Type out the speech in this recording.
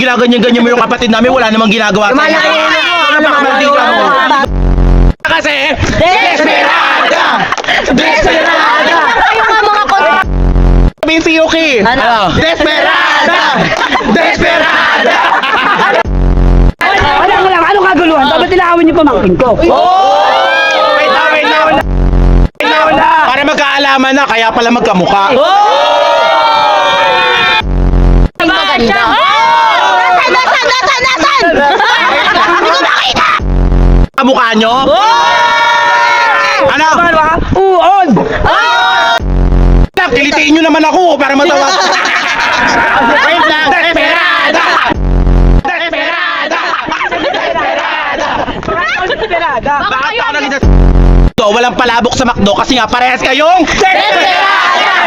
Ginaganyan-ganyan mo yung kapatid namin, wala namang ginagawa sa'yo. Napaka-maldita mo. Kasi, Desperada! Desperada! Kayo nga mga Sabihin si Yuki. Ano? Desperada! Desperada! Wala. Ano kaguluhan? Dapat tilawin niyo pamangkin ko. Wait lang. Para magkaalaman na, kaya pala magkamukha. maganda. Nasaan? Hindi ko makita! Kamukha nyo? Ano? Uod! Kilitiin nyo naman ako para matawa. Wait lang. Desperada! Desperada! Desperada! Bakit ako naging walang palabok sa McDo kasi nga parehas kayong Desperada!